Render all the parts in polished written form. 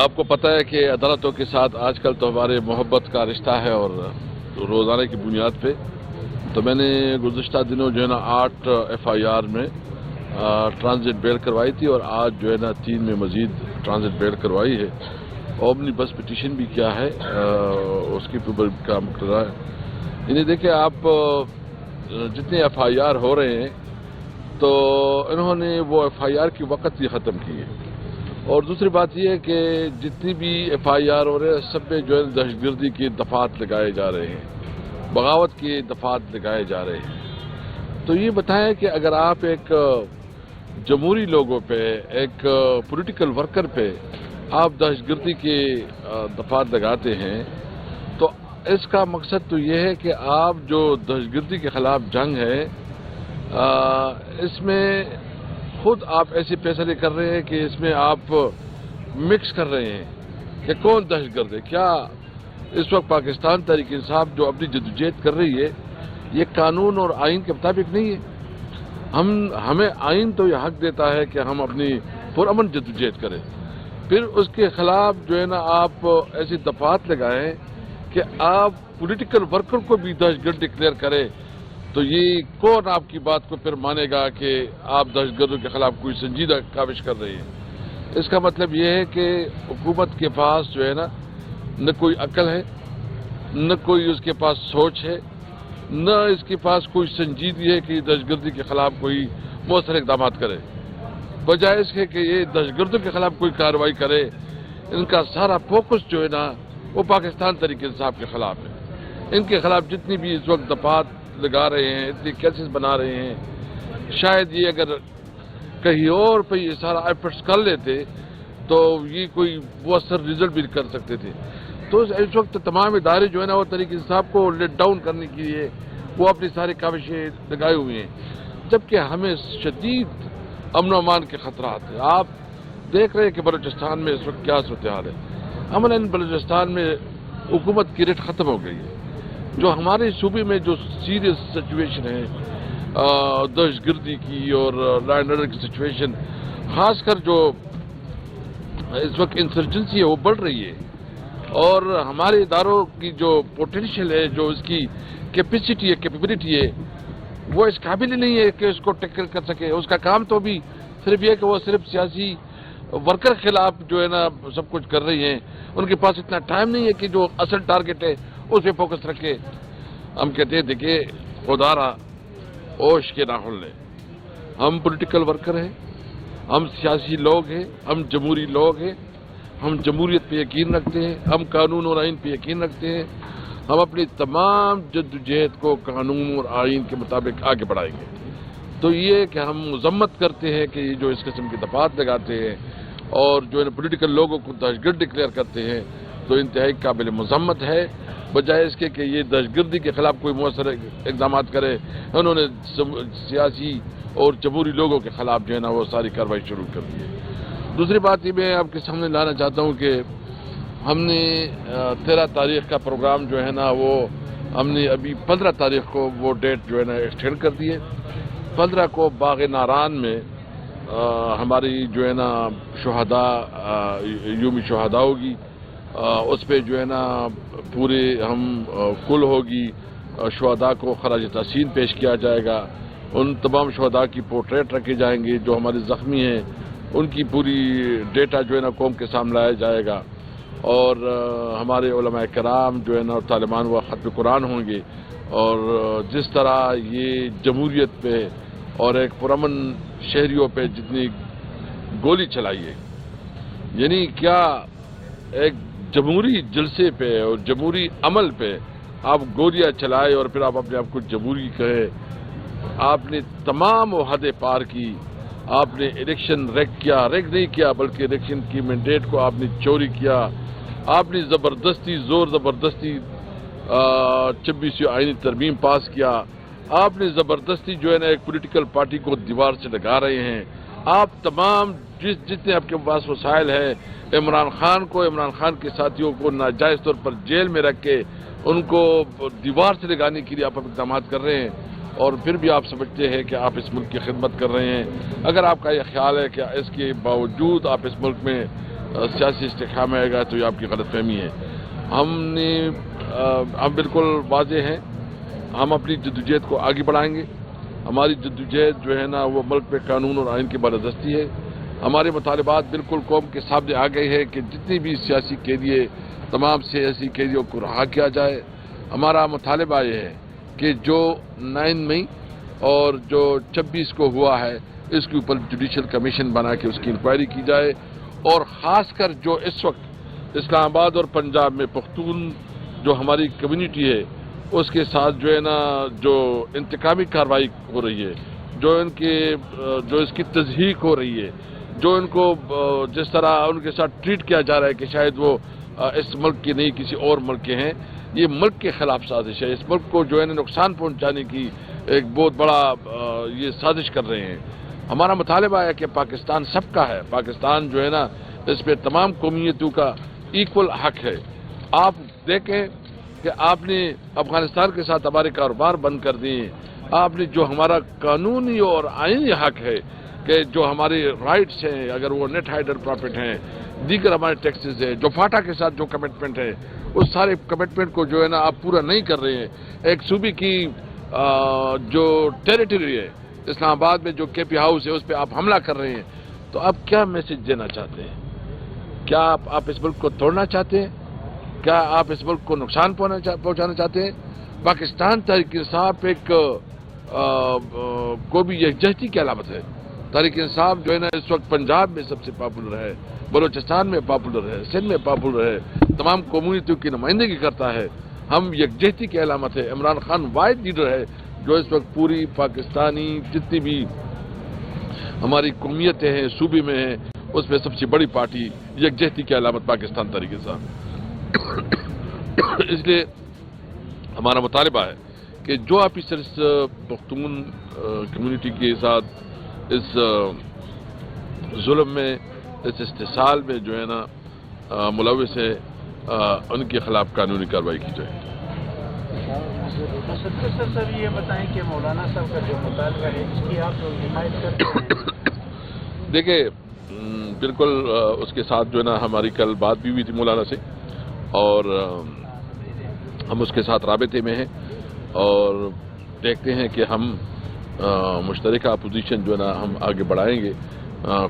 آپ کو پتہ ہے کہ عدالتوں کے ساتھ آج کل تو ہمارے محبت کا رشتہ ہے اور روزانہ کی بنیاد پہ تو میں نے گزشتہ دنوں جو ہے نا 8 FIR میں ٹرانزٹ بیل کروائی تھی اور آج جو ہے نا 3 میں مزید ٹرانزٹ بیل کروائی ہے. اومنی بس پٹیشن بھی کیا ہے اس کے اوپر کام کر رہا ہے. یعنی دیکھیں آپ جتنے FIR ہو رہے ہیں تو انہوں نے وہ FIR کی وقت ہی ختم کی ہے. اور دوسری بات یہ ہے کہ جتنی بھی FIR ہو رہے ہیں سب میں جو ہے دہشت گردی کے دفعات لگائے جا رہے ہیں, بغاوت کے دفعات لگائے جا رہے ہیں. تو یہ بتائیں کہ اگر آپ ایک جمہوری لوگوں پہ, ایک پولیٹیکل ورکر پہ آپ دہشت گردی کے دفعات لگاتے ہیں تو اس کا مقصد تو یہ ہے کہ آپ جو دہشت گردی کے خلاف جنگ ہے اس میں خود آپ ایسے فیصلے کر رہے ہیں کہ اس میں آپ مکس کر رہے ہیں کہ کون دہشت گرد ہے. کیا اس وقت پاکستان تحریک انصاف جو اپنی جدوجہد کر رہی ہے یہ قانون اور آئین کے مطابق نہیں ہے؟ ہمیں آئین تو یہ حق دیتا ہے کہ ہم اپنی پرامن جدوجہد کریں, پھر اس کے خلاف جو ہے نا آپ ایسی دفعات لگائیں کہ آپ پولیٹیکل ورکر کو بھی دہشت گرد ڈکلیئر کریں تو یہ کون آپ کی بات کو پھر مانے گا کہ آپ دہشت گردوں کے خلاف کوئی سنجیدہ کاوش کر رہے ہیں؟ اس کا مطلب یہ ہے کہ حکومت کے پاس جو ہے نا نہ کوئی عقل ہے, نہ کوئی اس کے پاس سوچ ہے, نہ اس کے پاس کوئی سنجیدگی ہے کہ دہشت گردی کے خلاف کوئی مؤثر اقدامات کرے. بجائے اس کے کہ یہ دہشت گردوں کے خلاف کوئی کارروائی کرے, ان کا سارا فوکس جو ہے نا وہ پاکستان تحریک انصاف کے خلاف ہے. ان کے خلاف جتنی بھی اس وقت دفعات لگا رہے ہیں, اتنی کیسز بنا رہے ہیں, شاید یہ اگر کہیں اور پہ یہ سارا ایفرٹس کر لیتے تو یہ کوئی مؤثر رزلٹ بھی کر سکتے تھے. تو اس وقت تمام ادارے جو ہے نا وہ تحریک انصاف کو لیٹ ڈاؤن کرنے کے لیے وہ اپنی ساری کاوشیں لگائے ہوئے ہیں, جبکہ ہمیں شدید امن و امان کے خطرات ہیں. آپ دیکھ رہے ہیں کہ بلوچستان میں اس وقت کیا صورتحال ہے. عملاً بلوچستان میں حکومت کی ریٹ ختم ہو گئی ہے. جو ہمارے صوبے میں جو سیریس سچویشن ہے دہشت گردی کی اور لا اینڈ آرڈر کی سچویشن, خاص کر جو اس وقت انسرجنسی ہے وہ بڑھ رہی ہے اور ہمارے اداروں کی جو پوٹینشیل ہے, جو اس کی کیپیسٹی ہے, کیپیبلٹی ہے, وہ اس قابل نہیں ہے کہ اس کو ٹیکل کر سکے. اس کا کام تو بھی صرف یہ کہ وہ صرف سیاسی ورکر کے خلاف جو ہے نا سب کچھ کر رہی ہیں. ان کے پاس اتنا ٹائم نہیں ہے کہ جو اصل ٹارگٹ ہے اس پہ فوکس رکھے. ہم کہتے ہیں دیکھیے خدا را اوش کے ناخن لیں, ہم پولیٹیکل ورکر ہیں, ہم سیاسی لوگ ہیں, ہم جمہوری لوگ ہیں, ہم جمہوریت پہ یقین رکھتے ہیں, ہم قانون اور آئین پہ یقین رکھتے ہیں. ہم اپنی تمام جدوجہد کو قانون اور آئین کے مطابق آگے بڑھائیں گے. تو یہ کہ ہم مذمت کرتے ہیں کہ یہ جو اس قسم کی دفعات لگاتے ہیں اور جو ہے پولیٹیکل لوگوں کو دہشت گرد ڈکلیئر کرتے ہیں تو انتہائی قابل مذمت ہے. بجائے اس کے کہ یہ دہشت گردی کے خلاف کوئی مؤثر اقدامات کرے, انہوں نے سیاسی اور جمہوری لوگوں کے خلاف جو ہے نا وہ ساری کارروائی شروع کر دی ہے. دوسری بات یہ میں آپ کے سامنے لانا چاہتا ہوں کہ ہم نے 13 تاریخ کا پروگرام جو ہے نا وہ ہم نے ابھی 15 تاریخ کو وہ ڈیٹ جو ہے نا ایکسٹینڈ کر دی ہے. 15 کو باغ ناران میں ہماری جو ہے نا شہداء یوم شہداء ہوگی. اس پہ جو ہے نا پورے ہم کل ہوگی, شہداء کو خراج تحسین پیش کیا جائے گا. ان تمام شہداء کی پورٹریٹ رکھے جائیں گے. جو ہمارے زخمی ہیں ان کی پوری ڈیٹا جو ہے نا قوم کے سامنے لایا جائے گا. اور ہمارے علماء کرام جو ہے نا طالبان وہ ختم قرآن ہوں گے. اور جس طرح یہ جمہوریت پہ اور ایک پرامن شہریوں پہ جتنی گولی چلائی ہے, یعنی کیا ایک جمہوری جلسے پہ اور جمہوری عمل پہ آپ گولیاں چلائے اور پھر آپ اپنے آپ کو جمہوری کہے. آپ نے تمام وہ حدیں پار کی. آپ نے الیکشن ریگ نہیں کیا بلکہ الیکشن کی مینڈیٹ کو آپ نے چوری کیا. آپ نے زور زبردستی 26 آئینی ترمیم پاس کیا. آپ نے زبردستی جو ہے نا ایک پولیٹیکل پارٹی کو دیوار سے لگا رہے ہیں. آپ تمام جتنے آپ کے پاس وسائل ہیں, عمران خان کے ساتھیوں کو ناجائز طور پر جیل میں رکھ کے ان کو دیوار سے لگانے کے لیے آپ اقدامات کر رہے ہیں. اور پھر بھی آپ سمجھتے ہیں کہ آپ اس ملک کی خدمت کر رہے ہیں. اگر آپ کا یہ خیال ہے کہ اس کے باوجود آپ اس ملک میں سیاسی استحکام آئے گا تو یہ آپ کی غلط فہمی ہے. ہم بالکل واضح ہیں, ہم اپنی جدوجہد کو آگے بڑھائیں گے. ہماری جدوجہد جو ہے نا وہ ملک میں قانون اور آئین کی بالادستی ہے. ہمارے مطالبات بالکل قوم کے سامنے آ گئے ہیں کہ جتنی بھی سیاسی قیدی تمام سیاسی قیدیوں کو رہا کیا جائے. ہمارا مطالبہ یہ ہے کہ جو 9 مئی اور جو 26 کو ہوا ہے اس کے اوپر جوڈیشل کمیشن بنا کے اس کی انکوائری کی جائے, اور خاص کر جو اس وقت اسلام آباد اور پنجاب میں پختون جو ہماری کمیونٹی ہے اس کے ساتھ جو ہے نا جو انتقامی کارروائی ہو رہی ہے, جو اس کی تضحیق ہو رہی ہے, جو ان کو جس طرح ان کے ساتھ ٹریٹ کیا جا رہا ہے کہ شاید وہ اس ملک کے نہیں کسی اور ملک کے ہیں, یہ ملک کے خلاف سازش ہے. اس ملک کو جو ہے نا نقصان پہنچانے کی ایک بہت بڑا یہ سازش کر رہے ہیں. ہمارا مطالبہ ہے کہ پاکستان سب کا ہے, پاکستان جو ہے نا اس پہ تمام قومیتوں کا ایکول حق ہے. آپ دیکھیں کہ آپ نے افغانستان کے ساتھ ہمارے کاروبار بند کر دیے. آپ نے جو ہمارا قانونی اور آئینی حق ہے کہ جو ہمارے رائٹس ہیں, اگر وہ نیٹ ہائڈر پروفٹ ہیں, دیگر ہمارے ٹیکسز ہیں, جو فاٹا کے ساتھ جو کمٹمنٹ ہے اس سارے کمٹمنٹ کو جو ہے نا آپ پورا نہیں کر رہے ہیں. ایک صوبے کی جو ٹیریٹری ہے اسلام آباد میں جو کے پی ہاؤس ہے اس پہ آپ حملہ کر رہے ہیں. تو آپ کیا میسج دینا چاہتے ہیں؟ کیا آپ اس ملک کو توڑنا چاہتے ہیں؟ کیا آپ اس ملک کو نقصان پہنچانا چاہتے ہیں؟ پاکستان تحریک انصاف ایک کو بھی یکجہتی کی علامت ہے. تحریک انصاف جو ہے نا اس وقت پنجاب میں سب سے پاپولر ہے, بلوچستان میں پاپولر ہے, سندھ میں پاپولر ہے, تمام کمیونٹیوں کی نمائندگی کرتا ہے. ہم یکجہتی کی علامت ہے. عمران خان واحد لیڈر ہے جو اس وقت پوری پاکستانی جتنی بھی ہماری قومیتیں ہیں صوبے میں ہیں اس میں سب سے بڑی پارٹی یکجہتی کی علامت پاکستان تحریک انصاف. اس لیے ہمارا مطالبہ ہے کہ جو آفیسرز پختون کمیونٹی کے ساتھ اس ظلم میں, اس استحصال میں جو ہے نا ملوث ہے, ان کے خلاف قانونی کارروائی کی جائے. سر یہ بتائیں کہ مولانا صاحب کا جو مطالبہ ہے اس کی آپ حمایت کرتے ہیں؟ دیکھیں بالکل اس کے ساتھ جو ہے نا ہماری کل بات بھی ہوئی تھی مولانا سے, اور ہم اس کے ساتھ رابطے میں ہیں اور دیکھتے ہیں کہ ہم مشترکہ اپوزیشن جو ہے نا ہم آگے بڑھائیں گے,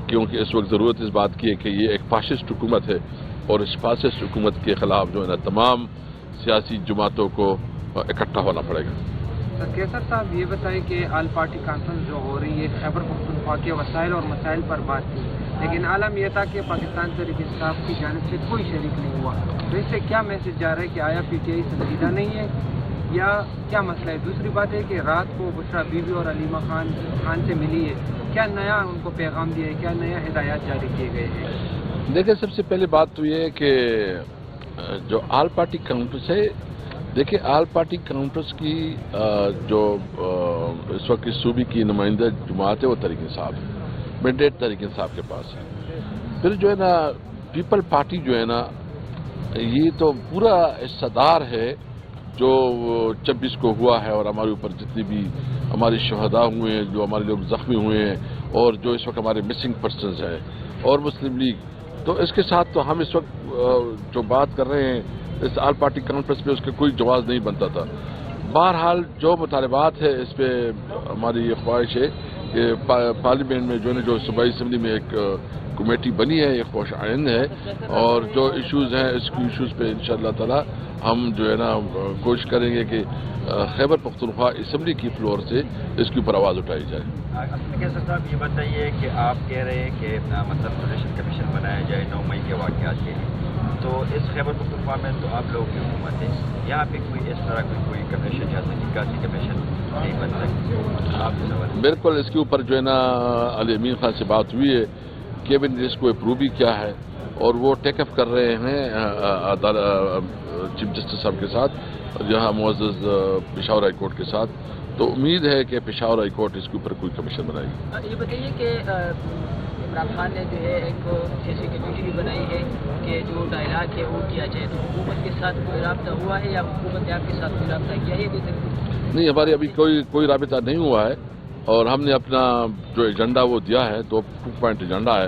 کیونکہ اس وقت ضرورت اس بات کی ہے کہ یہ ایک فاشسٹ حکومت ہے اور اس فاشسٹ حکومت کے خلاف جو ہے نا تمام سیاسی جماعتوں کو اکٹھا ہونا پڑے گا. سر کیسر صاحب یہ بتائیں کہ آل پارٹی کانفرنس جو ہو رہی ہے خیبر پختونخوا کے وسائل اور مسائل پر بات کی, لیکن عالم یہ تھا کہ پاکستان تحریک انصاف کی جانب سے کوئی شریک نہیں ہوا. تو اس سے کیا میسج جا رہا ہے کہ آیا پی ٹی آئی سنجیدہ نہیں ہے یا کیا مسئلہ ہے؟ دوسری بات ہے کہ رات کو بشرا بی بی اور علیمہ خان سے ملی ہے, کیا نیا ان کو پیغام دیا ہے, کیا نیا ہدایات جاری کیے گئے ہیں؟ دیکھیں سب سے پہلے بات تو یہ ہے کہ جو آل پارٹی کانفرنس ہے, دیکھیں آل پارٹی کانفرنس کی جو اس وقت اس صوبے کی نمائندہ جماعت ہے وہ تحریک انصاف ہے, مینڈیٹ تحریک انصاف کے پاس ہے. پھر جو ہے نا پیپل پارٹی جو ہے نا یہ تو پورا حصہ ہے جو 26 کو ہوا ہے, اور ہمارے اوپر جتنے بھی ہمارے شہداء ہوئے ہیں, جو ہمارے لوگ زخمی ہوئے ہیں, اور جو اس وقت ہمارے مسنگ پرسنز ہیں, اور مسلم لیگ. تو اس کے ساتھ تو ہم اس وقت جو بات کر رہے ہیں اس آل پارٹی کانفرنس پہ اس کا کوئی جواز نہیں بنتا تھا. بہرحال جو مطالبات ہے اس پہ ہماری یہ خواہش ہے کہ پارلیمنٹ میں جو صوبائی اسمبلی میں ایک کمیٹی بنی ہے, یہ خوش آئند ہے, اور جو ایشوز ہیں اس ایشوز پہ انشاءاللہ تعالی ہم جو ہے نا کوشش کریں گے کہ خیبر پختونخوا اسمبلی کی فلور سے اس کے اوپر آواز اٹھائی جائے. کیسر صاحب یہ بتائیے کہ آپ کہہ رہے ہیں کہ مطلب پروڈکشن کمیشن بنایا جائے 9 مئی کے واقعات کے لیے, تو اس خیبر پختونخوا میں تو آپ لوگوں کی حکومت ہے, یہاں پہ کوئی اس طرح کوئی کمیشن یا تحقیقاتی کمیشن نہیں بن سکتی؟ آپ کے سوال. بالکل اس کے اوپر جو ہے نا علی امین خان سے بات ہوئی ہے, کیبنٹ نے اس کو اپروو بھی کیا ہے, اور وہ ٹیک اپ کر رہے ہیں چیف جسٹس صاحب کے ساتھ, جہاں معزز پشاور ہائی کورٹ کے ساتھ. تو امید ہے کہ پشاور ہائی کورٹ اس کے اوپر کوئی کمیشن بنائے گی. یہ بتائیے کہ عمران خان نے جو ہے ایک ایسی کمیٹی بنائی ہے کہ جو ڈائلاگ ہے وہ کیا جائے, تو حکومت کے ساتھ کوئی رابطہ ہوا ہے یا حکومت نے آپ کے ساتھ کوئی رابطہ کیا ہے؟ نہیں, ہمارے ابھی کوئی رابطہ نہیں ہوا ہے, اور ہم نے اپنا جو ایجنڈا وہ دیا ہے, 2 پوائنٹ ایجنڈا ہے,